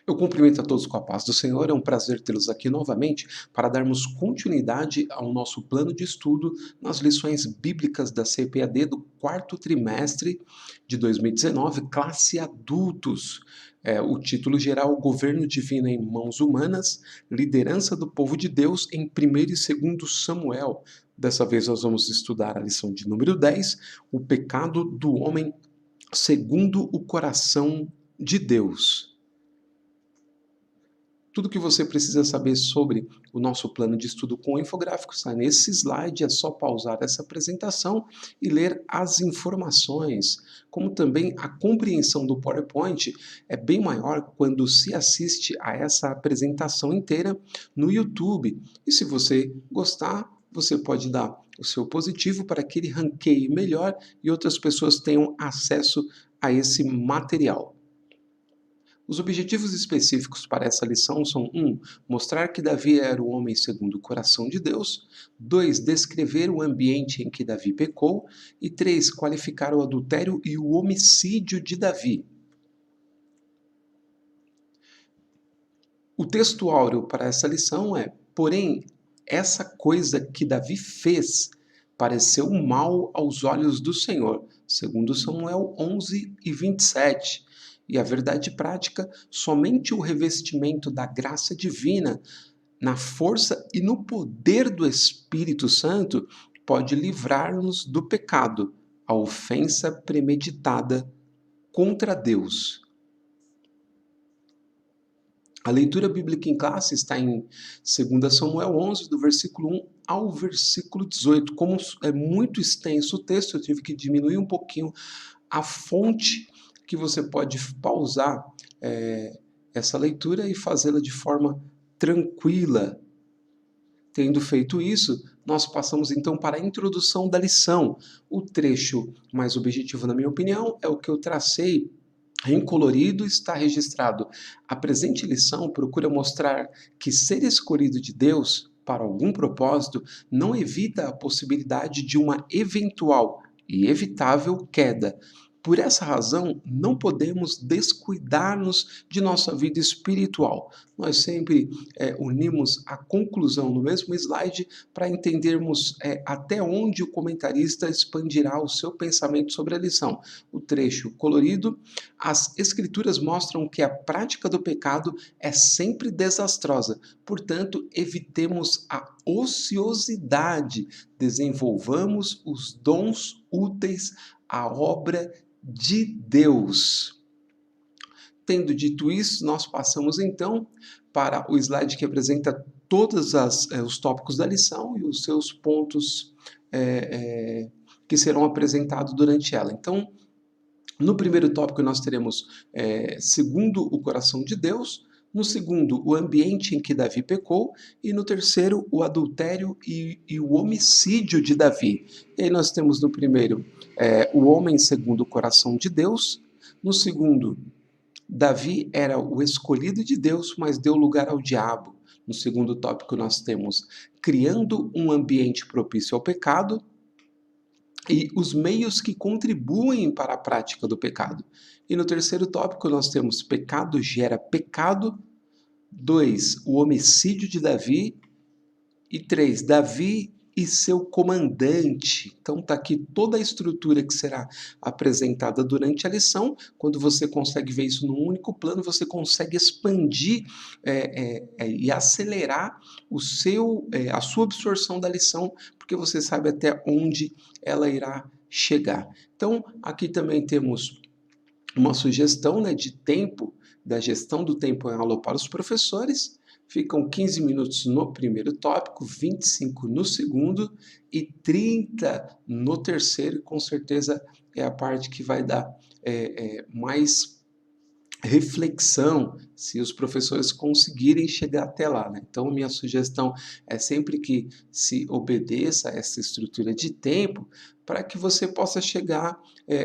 Eu cumprimento a todos com a paz do Senhor, é um prazer tê-los aqui novamente para darmos continuidade ao nosso plano de estudo nas lições bíblicas da CPAD do quarto trimestre de 2019, classe adultos. O título geral, Governo Divino em Mãos Humanas, Liderança do Povo de Deus em 1º e 2º Samuel. Dessa vez nós vamos estudar a lição de número 10, o pecado do homem segundo o coração de Deus. Tudo que você precisa saber sobre o nosso plano de estudo com infográficos está nesse slide, é só pausar essa apresentação e ler as informações. Como também a compreensão do PowerPoint é bem maior quando se assiste a essa apresentação inteira no YouTube. E se você gostar, você pode dar o seu positivo para que ele ranqueie melhor e outras pessoas tenham acesso a esse material. Os objetivos específicos para essa lição são 1. Mostrar que Davi era o homem segundo o coração de Deus. 2. Descrever o ambiente em que Davi pecou. E 3. Qualificar o adultério e o homicídio de Davi. O texto áureo para essa lição é: porém, essa coisa que Davi fez pareceu mal aos olhos do Senhor, segundo Samuel 11:27. E a verdade prática, somente o revestimento da graça divina, na força e no poder do Espírito Santo, pode livrar-nos do pecado, a ofensa premeditada contra Deus. A leitura bíblica em classe está em 2 Samuel 11, do versículo 1 ao versículo 18. Como é muito extenso o texto, eu tive que diminuir um pouquinho a fonte, que você pode pausar essa leitura e fazê-la de forma tranquila. Tendo feito isso, nós passamos então para a introdução da lição. O trecho mais objetivo, na minha opinião, é o que eu tracei em colorido, está registrado. A presente lição procura mostrar que ser escolhido de Deus para algum propósito não evita a possibilidade de uma eventual e evitável queda. Por essa razão, não podemos descuidar-nos de nossa vida espiritual. Nós sempre unimos a conclusão no mesmo slide para entendermos até onde o comentarista expandirá o seu pensamento sobre a lição. O trecho colorido: as escrituras mostram que a prática do pecado é sempre desastrosa, portanto, evitemos a ociosidade, desenvolvamos os dons úteis à obra de Deus. Tendo dito isso, nós passamos então para o slide que apresenta todos os tópicos da lição e os seus pontos que serão apresentados durante ela. Então, no primeiro tópico nós teremos segundo o coração de Deus, no segundo, o ambiente em que Davi pecou, e no terceiro, o adultério e o homicídio de Davi. E aí nós temos no primeiro, o homem segundo o coração de Deus. No segundo, Davi era o escolhido de Deus, mas deu lugar ao diabo. No segundo tópico nós temos criando um ambiente propício ao pecado e os meios que contribuem para a prática do pecado. E no terceiro tópico nós temos pecado gera pecado. 2, o homicídio de Davi. E 3, Davi e seu comandante. Então está aqui toda a estrutura que será apresentada durante a lição. Quando você consegue ver isso num único plano, você consegue expandir e acelerar a sua absorção da lição, porque você sabe até onde ela irá chegar. Então aqui também temos uma sugestão de tempo, da gestão do tempo em aula para os professores. Ficam 15 minutos no primeiro tópico, 25 no segundo e 30 no terceiro. Com certeza é a parte que vai dar mais reflexão, se os professores conseguirem chegar até lá. Então, minha sugestão é sempre que se obedeça a essa estrutura de tempo, para que você possa chegar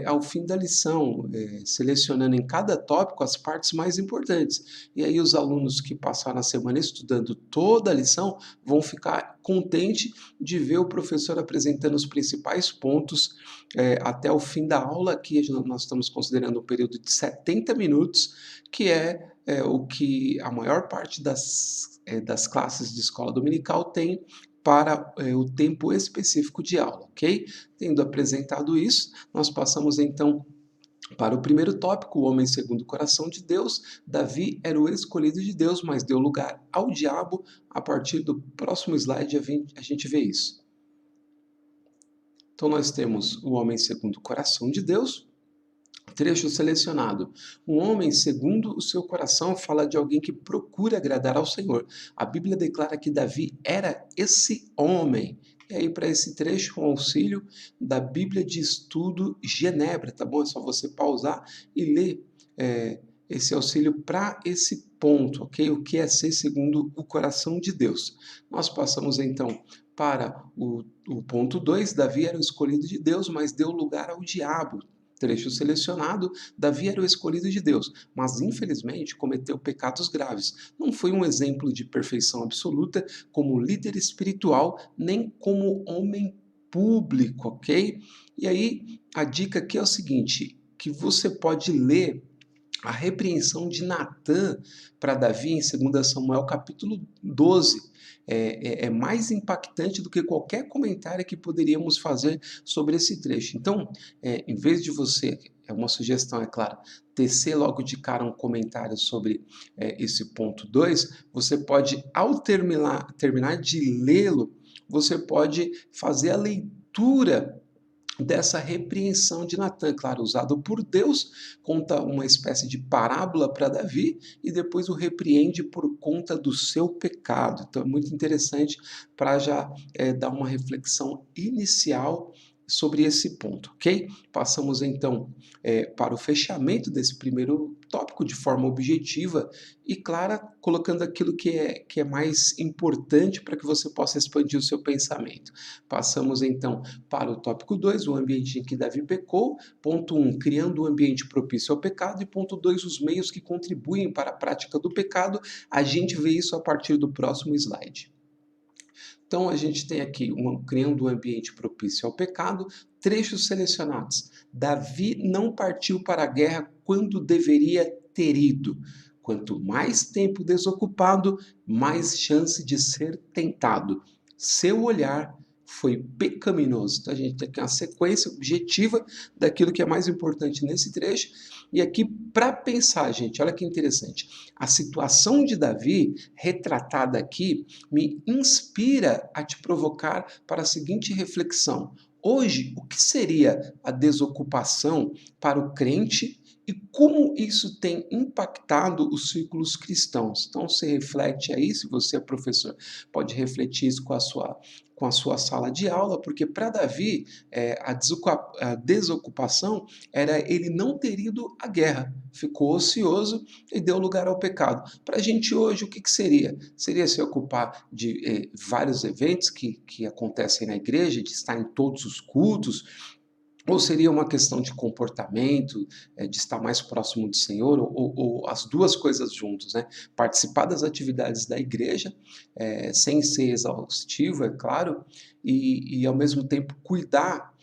ao fim da lição, selecionando em cada tópico as partes mais importantes. E aí os alunos que passaram a semana estudando toda a lição vão ficar contentes de ver o professor apresentando os principais pontos até o fim da aula. Aqui nós estamos considerando um período de 70 minutos, que é o que a maior parte das classes de escola dominical tem para o tempo específico de aula, ok? Tendo apresentado isso, nós passamos então para o primeiro tópico, o homem segundo o coração de Deus. Davi era o escolhido de Deus, mas deu lugar ao diabo. A partir do próximo slide a gente vê isso. Então nós temos o homem segundo o coração de Deus. Trecho selecionado. Um homem segundo o seu coração fala de alguém que procura agradar ao Senhor. A Bíblia declara que Davi era esse homem. E aí, para esse trecho, um auxílio da Bíblia de Estudo Genebra, tá bom? É só você pausar e ler esse auxílio para esse ponto, ok? O que é ser segundo o coração de Deus. Nós passamos então para o ponto 2. Davi era o escolhido de Deus, mas deu lugar ao diabo. Trecho selecionado, Davi era o escolhido de Deus, mas infelizmente cometeu pecados graves. Não foi um exemplo de perfeição absoluta como líder espiritual, nem como homem público, ok? E aí, a dica aqui é o seguinte, que você pode ler a repreensão de Natã para Davi em 2 Samuel capítulo 12. É mais impactante do que qualquer comentário que poderíamos fazer sobre esse trecho. Então, em vez de você, é uma sugestão, é claro, tecer logo de cara um comentário sobre esse ponto 2, você pode, ao terminar de lê-lo, você pode fazer a leitura dessa repreensão de Natã, claro, usado por Deus, conta uma espécie de parábola para Davi e depois o repreende por conta do seu pecado. Então é muito interessante para já dar uma reflexão inicial sobre esse ponto, ok? Passamos então para o fechamento desse primeiro tópico de forma objetiva e clara, colocando aquilo que é mais importante para que você possa expandir o seu pensamento. Passamos então para o tópico 2, o ambiente em que Davi pecou. Ponto 1, criando um ambiente propício ao pecado. E ponto 2, os meios que contribuem para a prática do pecado. A gente vê isso a partir do próximo slide. Então, a gente tem aqui, criando um ambiente propício ao pecado, trechos selecionados. Davi não partiu para a guerra quando deveria ter ido. Quanto mais tempo desocupado, mais chance de ser tentado. Seu olhar foi pecaminoso. Então, a gente tem aqui uma sequência objetiva daquilo que é mais importante nesse trecho. E aqui, para pensar, gente, olha que interessante. A situação de Davi, retratada aqui, me inspira a te provocar para a seguinte reflexão. Hoje, o que seria a desocupação para o crente e como isso tem impactado os círculos cristãos? Então, você reflete aí, se você é professor, pode refletir isso com a sua sala de aula, porque para Davi, a desocupação era ele não ter ido à guerra, ficou ocioso e deu lugar ao pecado. Para a gente hoje, o que seria? Seria se ocupar de vários eventos que acontecem na igreja, de estar em todos os cultos, ou seria uma questão de comportamento, de estar mais próximo do Senhor, ou as duas coisas juntas, né? Participar das atividades da igreja, sem ser exaustivo, é claro, e ao mesmo tempo cuidar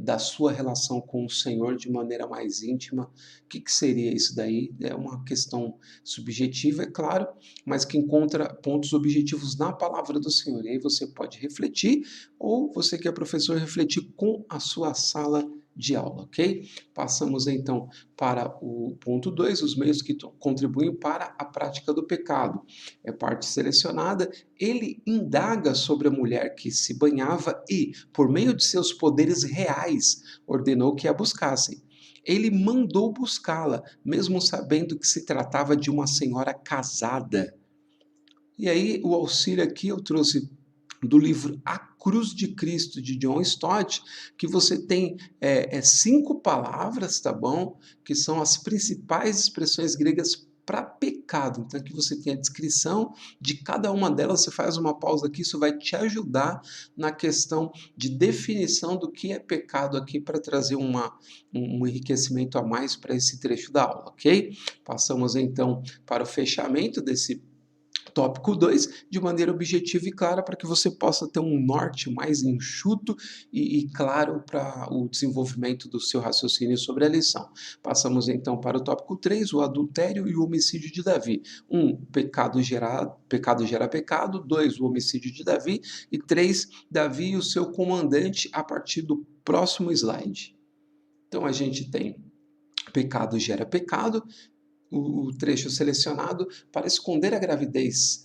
da sua relação com o Senhor de maneira mais íntima. O que seria isso daí? É uma questão subjetiva, é claro, mas que encontra pontos objetivos na palavra do Senhor. E aí você pode refletir, ou você que é professor, refletir com a sua sala de aula, ok? Passamos então para o ponto 2, os meios que contribuem para a prática do pecado. É parte selecionada, ele indaga sobre a mulher que se banhava e, por meio de seus poderes reais, ordenou que a buscassem. Ele mandou buscá-la, mesmo sabendo que se tratava de uma senhora casada. E aí, o auxílio aqui eu trouxe do livro A Cruz de Cristo, de John Stott, que você tem 5 palavras, tá bom? Que são as principais expressões gregas para pecado. Então, aqui você tem a descrição de cada uma delas, você faz uma pausa aqui, isso vai te ajudar na questão de definição do que é pecado aqui, para trazer um enriquecimento a mais para esse trecho da aula, ok? Passamos então para o fechamento desse tópico 2 de maneira objetiva e clara para que você possa ter um norte mais enxuto e claro para o desenvolvimento do seu raciocínio sobre a lição. Passamos então para o tópico 3, o adultério e o homicídio de Davi. 1, pecado gera pecado. 2, o homicídio de Davi. E 3, Davi e o seu comandante a partir do próximo slide. Então a gente tem pecado gera pecado, o trecho selecionado para esconder a gravidez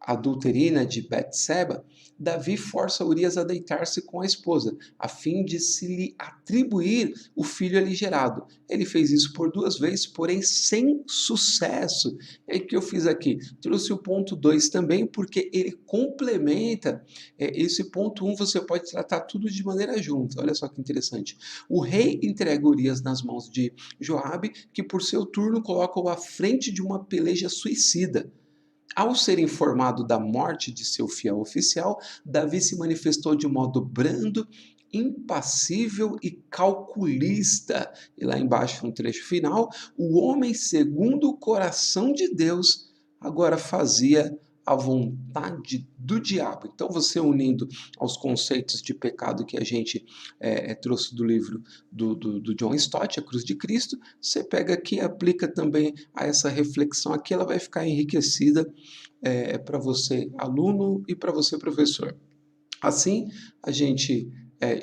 adulterina de Betseba, Davi força Urias a deitar-se com a esposa, a fim de se lhe atribuir o filho ali gerado. Ele fez isso por 2 vezes, porém sem sucesso. É o que eu fiz aqui. Trouxe o ponto 2 também, porque ele complementa esse ponto 1, você pode tratar tudo de maneira junta. Olha só que interessante. O rei entrega Urias nas mãos de Joabe, que por seu turno coloca-o à frente de uma peleja suicida. Ao ser informado da morte de seu fiel oficial, Davi se manifestou de modo brando, impassível e calculista. E lá embaixo, no trecho final, o homem segundo o coração de Deus agora fazia a vontade do diabo. Então, você unindo aos conceitos de pecado que a gente trouxe do livro do John Stott, A Cruz de Cristo, você pega aqui e aplica também a essa reflexão aqui, ela vai ficar enriquecida para você, aluno, e para você, professor. Assim, a gente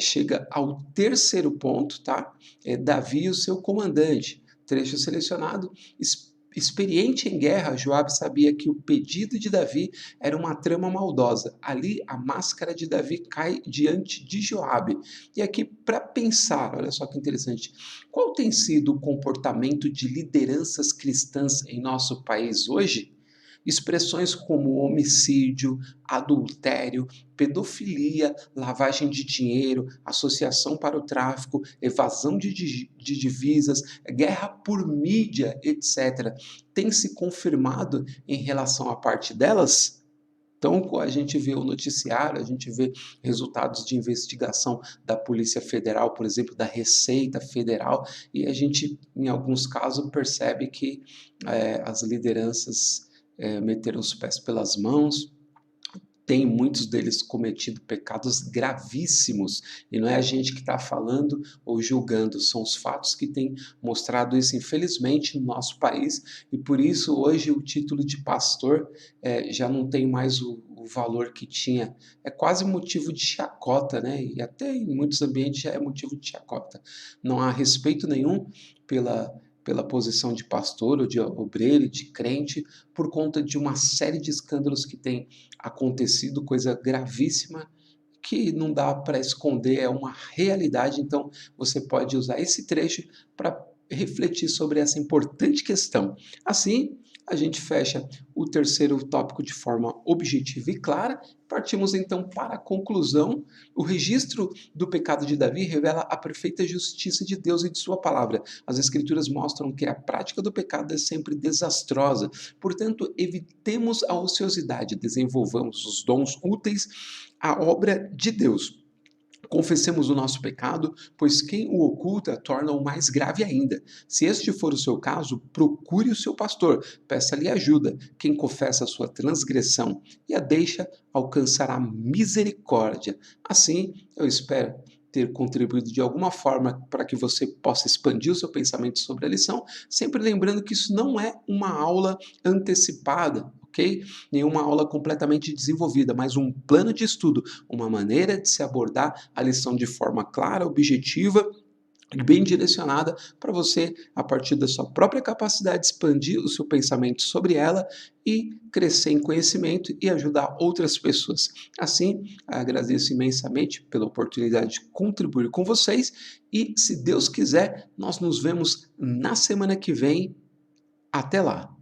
chega ao terceiro ponto, tá? Davi e o seu comandante. Trecho selecionado. Experiente em guerra, Joabe sabia que o pedido de Davi era uma trama maldosa. Ali, a máscara de Davi cai diante de Joabe. E aqui, para pensar, olha só que interessante, qual tem sido o comportamento de lideranças cristãs em nosso país hoje? Expressões como homicídio, adultério, pedofilia, lavagem de dinheiro, associação para o tráfico, evasão de divisas, guerra por mídia, etc., tem se confirmado em relação à parte delas? Então, a gente vê o noticiário, a gente vê resultados de investigação da Polícia Federal, por exemplo, da Receita Federal, e a gente, em alguns casos, percebe que as lideranças meteram os pés pelas mãos, tem muitos deles cometido pecados gravíssimos, e não é a gente que está falando ou julgando, são os fatos que têm mostrado isso, infelizmente, no nosso país, e por isso hoje o título de pastor já não tem mais o valor que tinha, é quase motivo de chacota, né? E até em muitos ambientes já é motivo de chacota. Não há respeito nenhum pela posição de pastor ou de obreiro, de crente, por conta de uma série de escândalos que tem acontecido, coisa gravíssima, que não dá para esconder, é uma realidade. Então, você pode usar esse trecho para refletir sobre essa importante questão. Assim, a gente fecha o terceiro tópico de forma objetiva e clara. Partimos então para a conclusão. O registro do pecado de Davi revela a perfeita justiça de Deus e de sua palavra. As escrituras mostram que a prática do pecado é sempre desastrosa. Portanto, evitemos a ociosidade, desenvolvamos os dons úteis à obra de Deus. Confessemos o nosso pecado, pois quem o oculta torna-o mais grave ainda. Se este for o seu caso, procure o seu pastor, peça-lhe ajuda. Quem confessa a sua transgressão e a deixa, alcançará misericórdia. Assim, eu espero ter contribuído de alguma forma para que você possa expandir o seu pensamento sobre a lição, sempre lembrando que isso não é uma aula antecipada, ok? Nenhuma aula completamente desenvolvida, mas um plano de estudo, uma maneira de se abordar a lição de forma clara, objetiva e bem direcionada para você, a partir da sua própria capacidade, expandir o seu pensamento sobre ela e crescer em conhecimento e ajudar outras pessoas. Assim, agradeço imensamente pela oportunidade de contribuir com vocês e, se Deus quiser, nós nos vemos na semana que vem. Até lá!